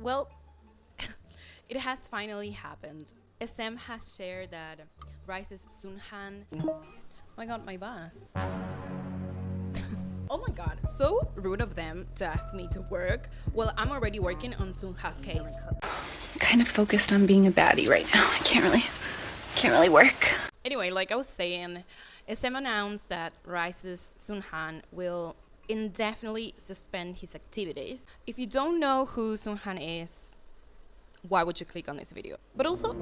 Well, it has finally happened. SM has shared that Rice's Sunhan. Oh my god, my bus. Oh my god, so rude of them to ask me to work. Well, I'm already working on Sunha's case. I'm kind of focused on being a baddie right now. I can't really work. Anyway, like I was saying, SM announced that Rice's Sunhan will indefinitely suspend his activities. If you don't know who Sunhan is, why would you click on this video? But also,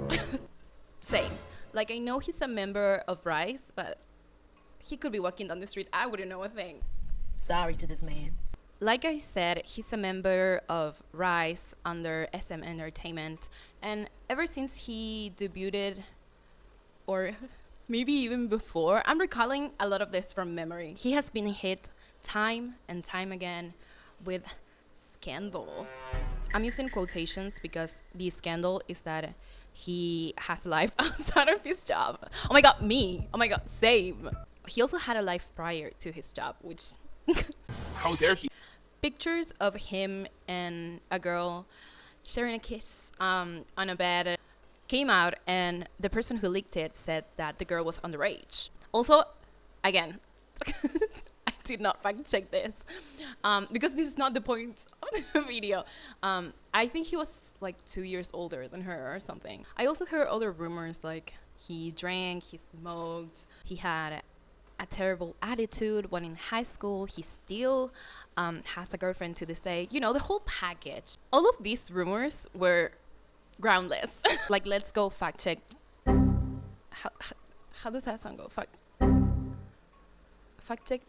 same. Like, I know he's a member of Rice, but he could be walking down the street. I wouldn't know a thing. Sorry to this man. Like I said, he's a member of Rice under SM Entertainment, and ever since he debuted, or maybe even before, I'm recalling a lot of this from memory, he has been hit time and time again with scandals. I'm using quotations because the scandal is that he has a life outside of his job. Oh my god, me! Oh my god, same! He also had a life prior to his job, which... How dare he? Pictures of him and a girl sharing a kiss on a bed came out, and the person who leaked it said that the girl was underage. Also, again, I did not fact check this because this is not the point of the video. I think he was like 2 years older than her or something. I also heard other rumors like he drank, he smoked, he had a terrible attitude when in high school. He still has a girlfriend to this day. You know, the whole package. All of these rumors were groundless. Like, let's go fact check. How does that song go? Fact check.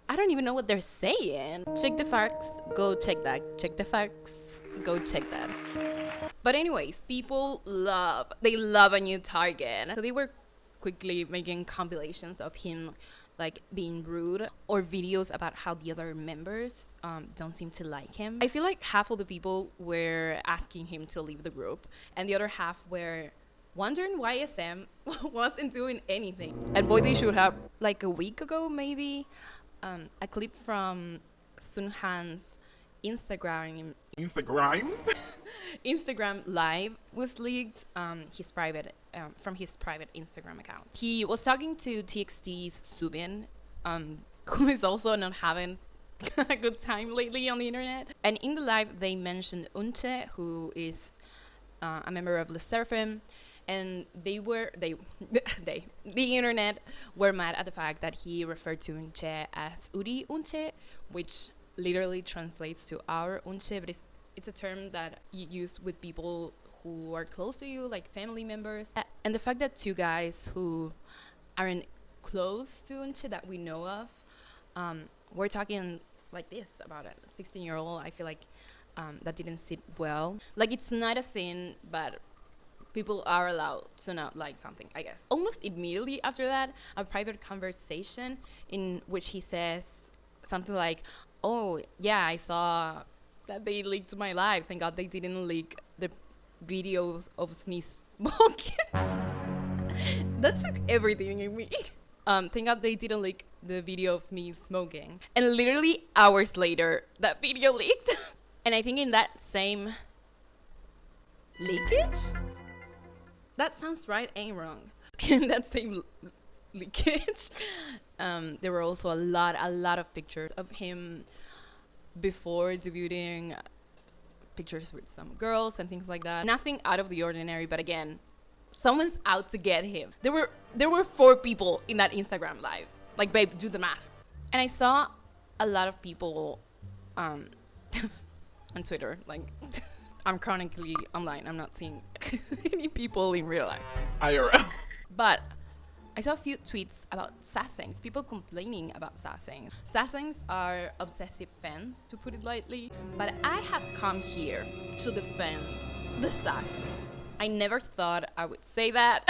I don't even know what they're saying. Check the facts, go check that. Check the facts, go check that. But anyways, people love a new target. So they were quickly making compilations of him like being rude, or videos about how the other members don't seem to like him. I feel like half of the people were asking him to leave the group, and the other half were wondering why SM wasn't doing anything. And boy, they should have. Like a week ago maybe, a clip from Sunhan's Instagram live was leaked, from his private Instagram account. He was talking to TXT's Subin, who is also not having a good time lately on the internet. And in the live, they mentioned Unche, who is a member of Le Seraphim, and the internet were mad at the fact that he referred to Unche as Uri Unche, which literally translates to our Unche, but it's a term that you use with people who are close to you, like family members. And the fact that two guys who aren't close to Unche that we know of, we're talking like this about a 16-year-old, I feel like that didn't sit well. Like, it's not a sin, but people are allowed to not like something, I guess. Almost immediately after that, a private conversation in which he says something like, oh yeah, I saw that they leaked my live. Thank God they didn't leak the videos of me smoking. That took everything in me. Thank God they didn't leak the video of me smoking. And literally hours later, that video leaked. And I think in that same leakage? That sounds right, ain't wrong. In that same leakage, there were also a lot of pictures of him before debuting, pictures with some girls and things like that. Nothing out of the ordinary, but again, someone's out to get him. There were 4 people in that Instagram live. Like, babe, do the math. And I saw a lot of people on Twitter, like I'm chronically online. I'm not seeing any people in real life. IRL. But I saw a few tweets about sasaengs, people complaining about sasaengs. Sasaengs are obsessive fans, to put it lightly. But I have come here to defend the sasaeng. I never thought I would say that,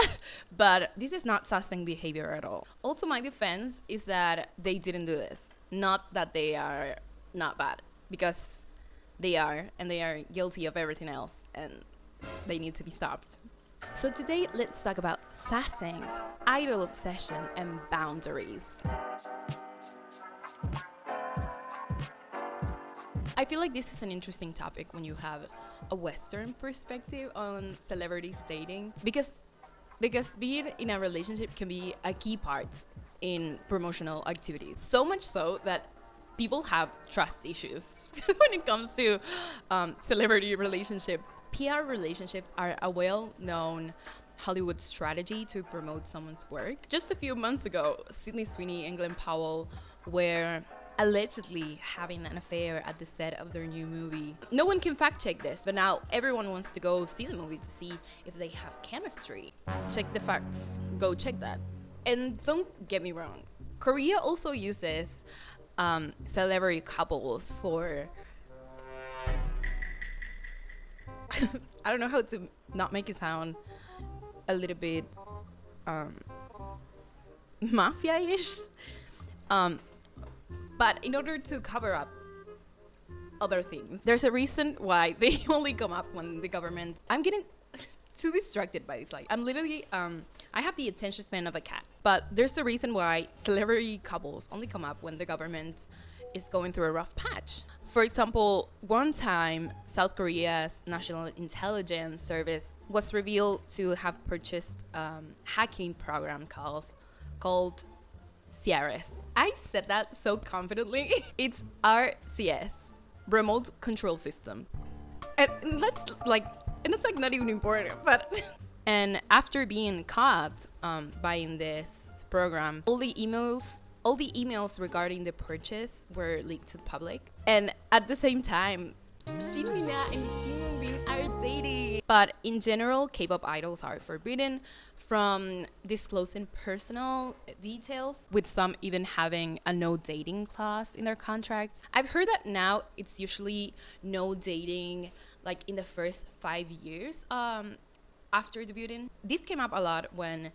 but this is not sasaeng behavior at all. Also, my defense is that they didn't do this. Not that they are not bad, because they are, and they are guilty of everything else, and they need to be stopped. So today, let's talk about sasaengs, idol obsession, and boundaries. I feel like this is an interesting topic when you have a Western perspective on celebrity dating because being in a relationship can be a key part in promotional activities. So much so that people have trust issues when it comes to celebrity relationships. PR relationships are a well-known Hollywood strategy to promote someone's work. Just a few months ago, Sydney Sweeney and Glenn Powell were allegedly having an affair at the set of their new movie. No one can fact check this, but now everyone wants to go see the movie to see if they have chemistry. Check the facts, go check that. And don't get me wrong, Korea also uses celebrity couples for I don't know how to not make it sound a little bit mafia-ish. But in order to cover up other things, there's a reason why they only come up when the government. I'm getting too distracted by this. Like, I'm literally, I have the attention span of a cat. But there's a reason why celebrity couples only come up when the government is going through a rough patch. For example, one time, South Korea's National Intelligence Service was revealed to have purchased hacking program called CRS. I said that so confidently. It's RCS, Remote Control System. And that's like not even important, but and after being caught buying this program, all the emails regarding the purchase were leaked to the public. And at the same time, Shin Mina and Kim Bin are dating. But in general, K-pop idols are forbidden from disclosing personal details, with some even having a no dating clause in their contracts. I've heard that now it's usually no dating like in the first 5 years after debuting. This came up a lot when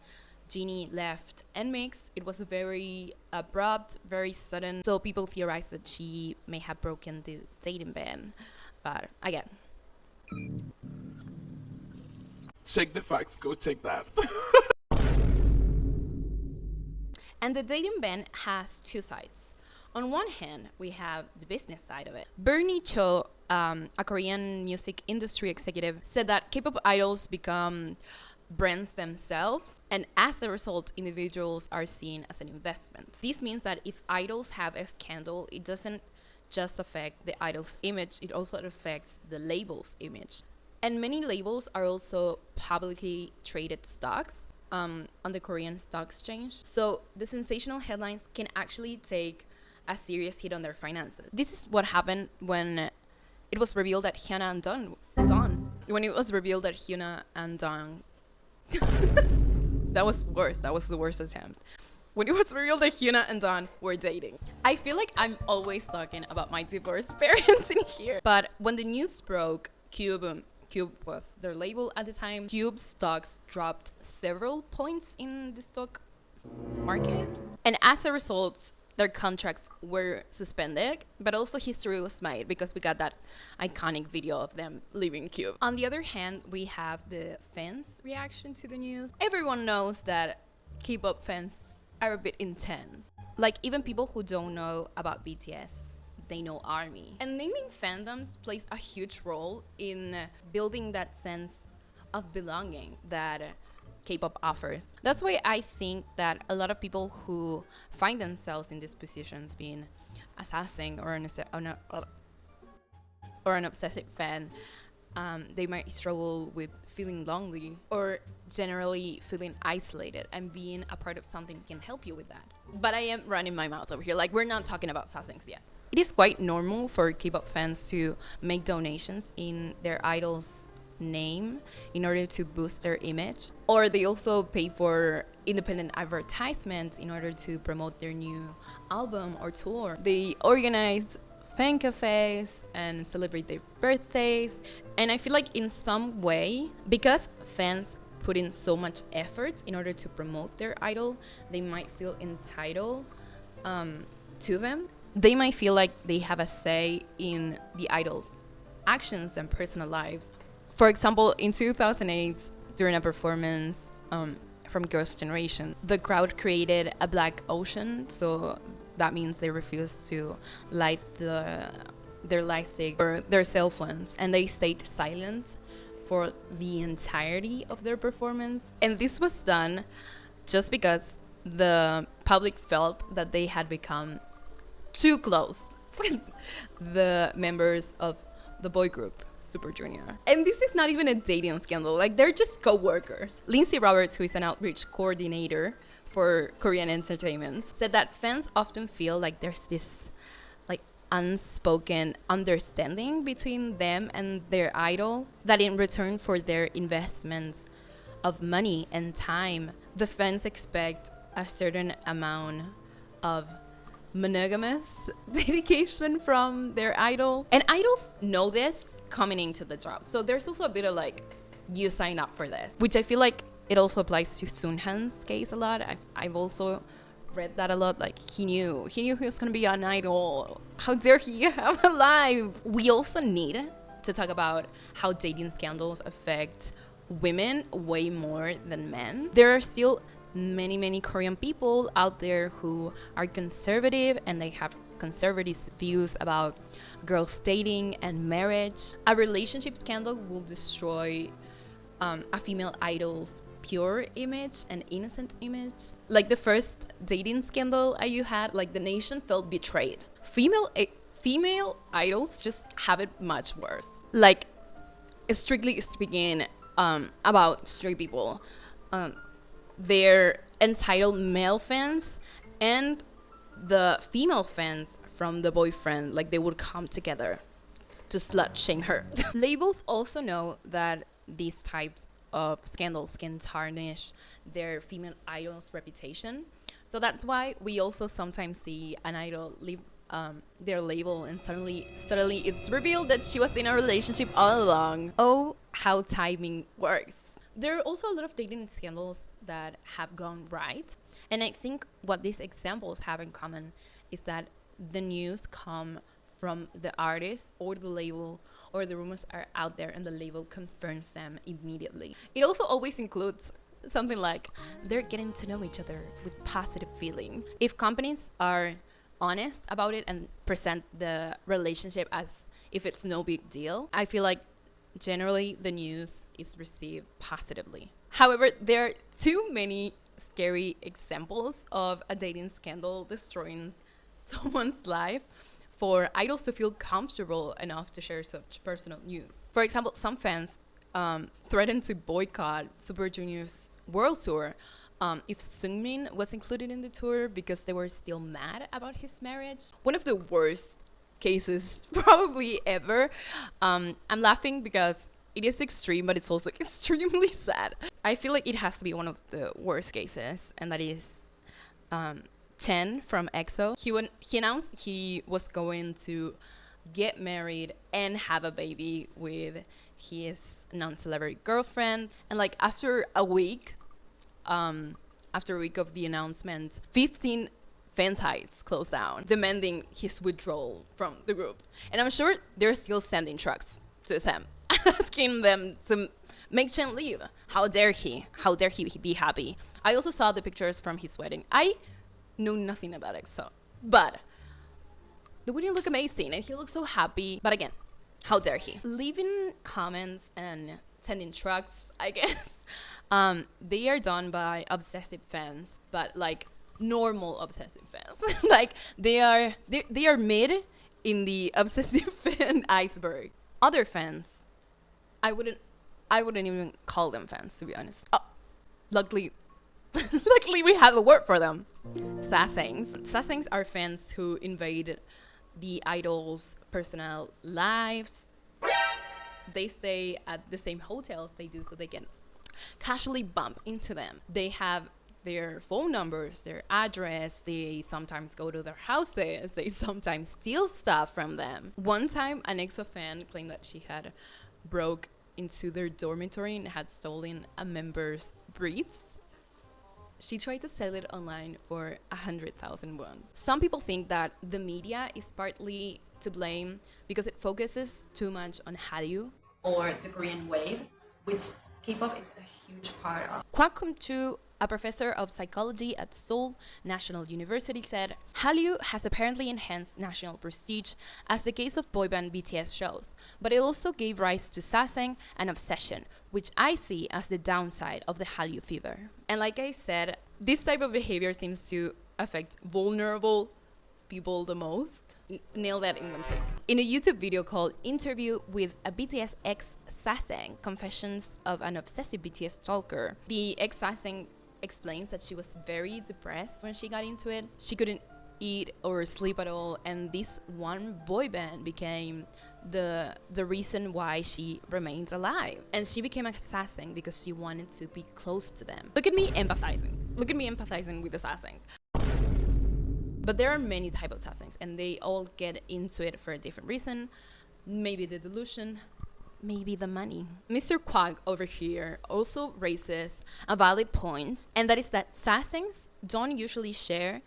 Jeannie left NMIX. It was very abrupt, very sudden, so people theorized that she may have broken the dating ban. But again, Check the facts, go check that. and the dating ban has two sides. On one hand, we have the business side of it. Bernie Cho, a Korean music industry executive, said that K-pop idols become brands themselves, and as a result, individuals are seen as an investment. This means that if idols have a scandal, it doesn't just affect the idol's image, it also affects the label's image. And many labels are also publicly traded stocks on the Korean stock exchange. So the sensational headlines can actually take a serious hit on their finances. This is what happened when it was revealed that Hyuna and Dawn. When it was revealed that Hyuna and Dawn that was worse. That was the worst attempt. When it was revealed that Hyuna and Dawn were dating. I feel like I'm always talking about my divorced parents in here. But when the news broke, Cube was their label at the time. Cube stocks dropped several points in the stock market. And as a result, their contracts were suspended, but also history was made because we got that iconic video of them leaving Cube. On the other hand, we have the fans' reaction to the news. Everyone knows that K-pop fans are a bit intense. Like, even people who don't know about BTS, they know ARMY. And naming fandoms plays a huge role in building that sense of belonging that K-pop offers. That's why I think that a lot of people who find themselves in these positions, being a sasaeng or an obsessive fan, they might struggle with feeling lonely or generally feeling isolated, and being a part of something can help you with that. But I am running my mouth over here, like we're not talking about sasaengs yet. It is quite normal for K-pop fans to make donations in their idol's name in order to boost their image, or they also pay for independent advertisements in order to promote their new album or tour. They organize fan cafes and celebrate their birthdays, and I feel like in some way, because fans put in so much effort in order to promote their idol, they might feel entitled to them. They might feel like they have a say in the idol's actions and personal lives. For example, in 2008, during a performance from Girls' Generation, the crowd created a black ocean, so that means they refused to light the their lightstick or their cell phones, and they stayed silent for the entirety of their performance. And this was done just because the public felt that they had become too close with the members of the boy group Super Junior. And this is not even a dating scandal, like they're just co-workers. Lindsay Roberts, who is an outreach coordinator for Korean entertainment, said that fans often feel like there's this like unspoken understanding between them and their idol, that in return for their investments of money and time, the fans expect a certain amount of monogamous dedication from their idol. And idols know this coming into the job. So there's also a bit of like, you sign up for this, which I feel like it also applies to Soonhan's case a lot. I've also read that a lot. Like he knew he was gonna be an idol. How dare he have a life? We also need to talk about how dating scandals affect women way more than men. There are still many Korean people out there who are conservative and they have conservative views about girls dating and marriage. A relationship scandal will destroy a female idol's pure image and innocent image. Like the first dating scandal you had, like the nation felt betrayed. Female idols just have it much worse. Like strictly speaking, about straight people, their entitled male fans and the female fans from the boyfriend, like they would come together to slut shame her. Labels also know that these types of scandals can tarnish their female idol's reputation. So that's why we also sometimes see an idol leave their label and suddenly it's revealed that she was in a relationship all along. Oh, how timing works. There are also a lot of dating scandals that have gone right. And I think what these examples have in common is that the news come from the artist or the label, or the rumors are out there and the label confirms them immediately. It also always includes something like they're getting to know each other with positive feelings. If companies are honest about it and present the relationship as if it's no big deal, I feel like generally the news is received positively. However, there are too many scary examples of a dating scandal destroying someone's life for idols to feel comfortable enough to share such personal news. For example, some fans threatened to boycott Super Junior's world tour if Seungmin was included in the tour because they were still mad about his marriage. One of the worst cases probably ever. I'm laughing because it is extreme, but it's also extremely sad. I feel like it has to be one of the worst cases, and that is Chen from EXO. He announced he was going to get married and have a baby with his non-celebrity girlfriend. And like after a week of the announcement, 15 fan sites closed down, demanding his withdrawal from the group. And I'm sure they're still sending trucks to Sam, asking them to make Chen leave. How dare he? How dare he be happy? I also saw the pictures from his wedding. I know nothing about EXO, but the wedding looked amazing and he looked so happy. But again, how dare he? Leaving comments and sending trucks, I guess, they are done by obsessive fans, but like normal obsessive fans. Like they are mid in the obsessive fan iceberg. Other fans, I wouldn't even call them fans, to be honest. Oh, luckily we have a word for them. Sasaengs. Sasaengs are fans who invade the idol's personal lives. They stay at the same hotels they do, so they can casually bump into them. They have their phone numbers, their address. They sometimes go to their houses. They sometimes steal stuff from them. One time, an EXO fan claimed that she had broke into their dormitory and had stolen a member's briefs. She tried to sell it online for 100,000 won. Some people think that the media is partly to blame because it focuses too much on Hallyu or the Korean wave, which K-pop is a huge part of. Kwangkum 2 A professor of psychology at Seoul National University said, Hallyu has apparently enhanced national prestige, as the case of boyband BTS shows, but it also gave rise to sasaeng and obsession, which I see as the downside of the Hallyu fever. And like I said, this type of behavior seems to affect vulnerable people the most. Nail that in one take. In a YouTube video called Interview with a BTS ex sasaeng, Confessions of an Obsessive BTS Stalker, the ex sasaeng explains that she was very depressed when she got into it. She couldn't eat or sleep at all, and this one boy band became the reason why she remains alive. And she became a sasaeng because she wanted to be close to them. Look at me empathizing. Look at me empathizing with the sasaeng. But there are many types of sasaengs, and they all get into it for a different reason. Maybe the delusion, maybe the money. Mr. Kwak over here also raises a valid point, and that is that sasaengs don't usually share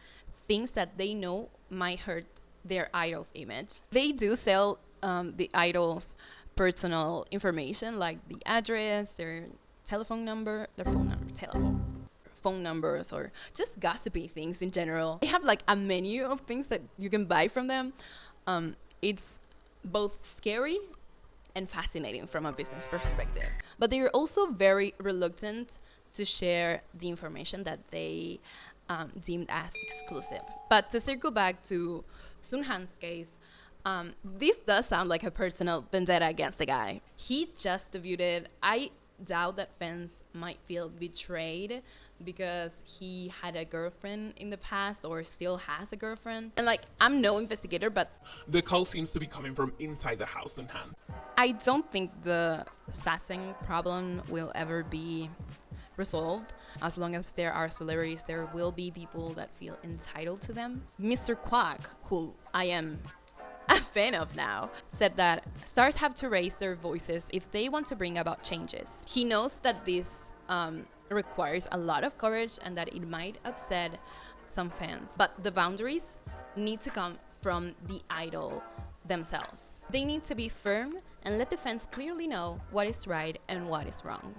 things that they know might hurt their idol's image. They do sell the idol's personal information, like the address, their telephone number, phone numbers, or just gossipy things in general. They have like a menu of things that you can buy from them. It's both scary and fascinating from a business perspective. But they're also very reluctant to share the information that they deemed as exclusive. But to circle back to Sunhan's case, this does sound like a personal vendetta against the guy. He just debuted. I doubt that fans might feel betrayed because he had a girlfriend in the past or still has a girlfriend. And like, I'm no investigator, but The call seems to be coming from inside the house in hand. I don't think the sasaeng problem will ever be resolved. As long as there are celebrities, there will be people that feel entitled to them. Mr. Kwak, who I am a fan of now, said that stars have to raise their voices if they want to bring about changes. He knows that this requires a lot of courage and that it might upset some fans, but the boundaries need to come from the idol themselves. They need to be firm and let the fans clearly know what is right and what is wrong.